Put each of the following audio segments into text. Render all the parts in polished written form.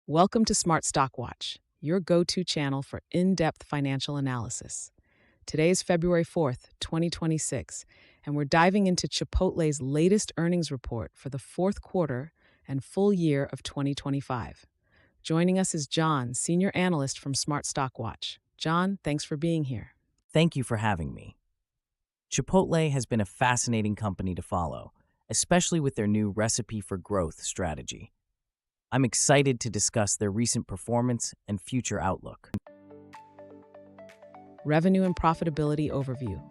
Welcome to Smart Stock Watch, your go-to channel for in-depth financial analysis. Today is February 4th, 2026, and we're diving into Chipotle's latest earnings report for the fourth quarter and full year of 2025. Joining us is John, senior analyst from Smart Stock Watch. John, thanks for being here. Thank you for having me. Chipotle has been a fascinating company to follow, especially with their new Recipe for Growth strategy. I'm excited to discuss their recent performance and future outlook. Revenue and profitability overview.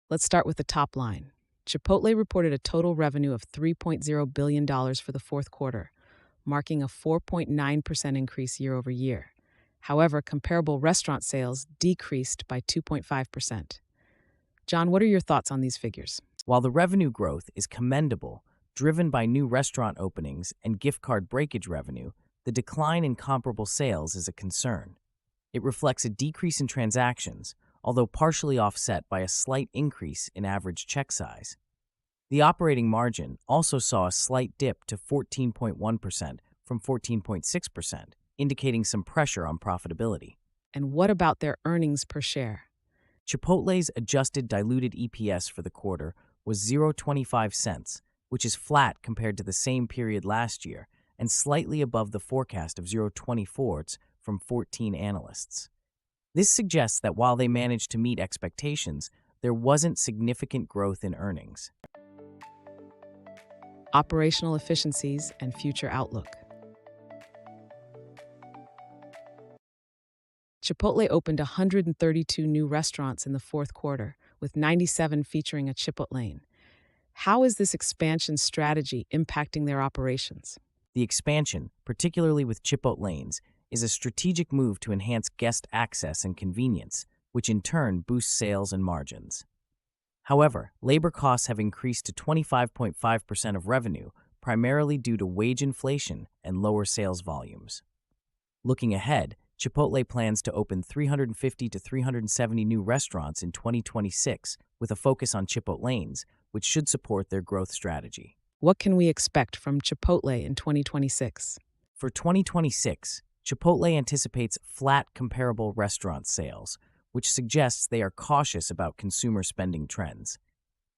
Let's start with the top line. Chipotle reported a total revenue of $3.0 billion for the fourth quarter, marking a 4.9% increase year over year. However, comparable restaurant sales decreased by 2.5%. John, what are your thoughts on these figures? While the revenue growth is commendable, driven by new restaurant openings and gift card breakage revenue, the decline in comparable sales is a concern. It reflects a decrease in transactions, although partially offset by a slight increase in average check size. The operating margin also saw a slight dip to 14.1% from 14.6%, indicating some pressure on profitability. And what about their earnings per share? Chipotle's adjusted diluted EPS for the quarter was $0.25, which is flat compared to the same period last year and slightly above the forecast of $0.24 from 14 analysts. This suggests that while they managed to meet expectations, there wasn't significant growth in earnings. Operational efficiencies and future outlook. Chipotle opened 132 new restaurants in the fourth quarter, with 97 featuring a Chipotlane. How is this expansion strategy impacting their operations? The expansion, particularly with Chipotlanes, is a strategic move to enhance guest access and convenience, which in turn boosts sales and margins. However, labor costs have increased to 25.5% of revenue, primarily due to wage inflation and lower sales volumes. Looking ahead, Chipotle plans to open 350 to 370 new restaurants in 2026 with a focus on Chipotlanes, which should support their growth strategy. What can we expect from Chipotle in 2026? For 2026, Chipotle anticipates flat comparable restaurant sales, which suggests they are cautious about consumer spending trends.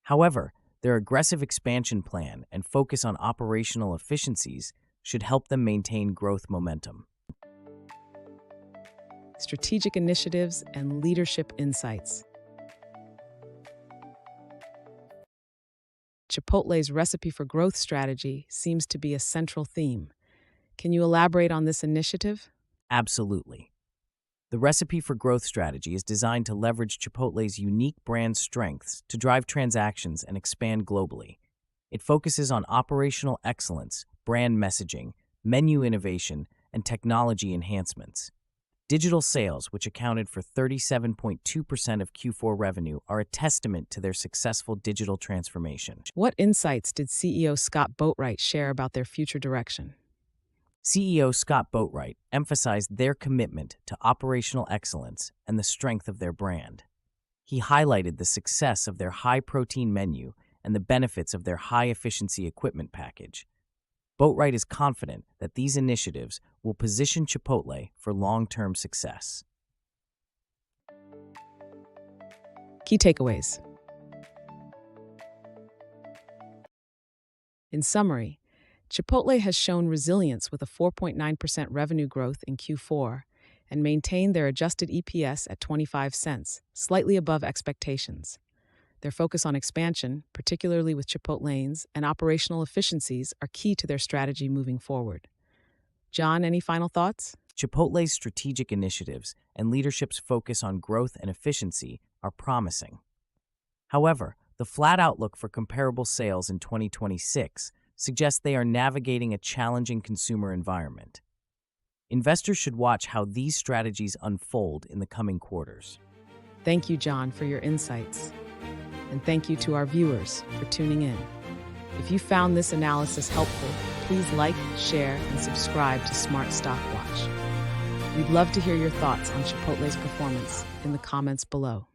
However, their aggressive expansion plan and focus on operational efficiencies should help them maintain growth momentum. Strategic initiatives and leadership insights. Chipotle's Recipe for Growth strategy seems to be a central theme. Can you elaborate on this initiative? Absolutely. The Recipe for Growth strategy is designed to leverage Chipotle's unique brand strengths to drive transactions and expand globally. It focuses on operational excellence, brand messaging, menu innovation, and technology enhancements. Digital sales, which accounted for 37.2% of Q4 revenue, are a testament to their successful digital transformation. What insights did CEO Scott Boatwright share about their future direction? CEO Scott Boatwright emphasized their commitment to operational excellence and the strength of their brand. He highlighted the success of their high-protein menu and the benefits of their high-efficiency equipment package. Boatwright is confident that these initiatives will position Chipotle for long-term success. Key takeaways. In summary, Chipotle has shown resilience with a 4.9% revenue growth in Q4 and maintained their adjusted EPS at 25 cents, slightly above expectations. Their focus on expansion, particularly with Chipotlanes, and operational efficiencies are key to their strategy moving forward. John, any final thoughts? Chipotle's strategic initiatives and leadership's focus on growth and efficiency are promising. However, the flat outlook for comparable sales in 2026 suggests they are navigating a challenging consumer environment. Investors should watch how these strategies unfold in the coming quarters. Thank you, John, for your insights. And thank you to our viewers for tuning in. If you found this analysis helpful, please like, share, and subscribe to Smart Stock Watch. We'd love to hear your thoughts on Chipotle's performance in the comments below.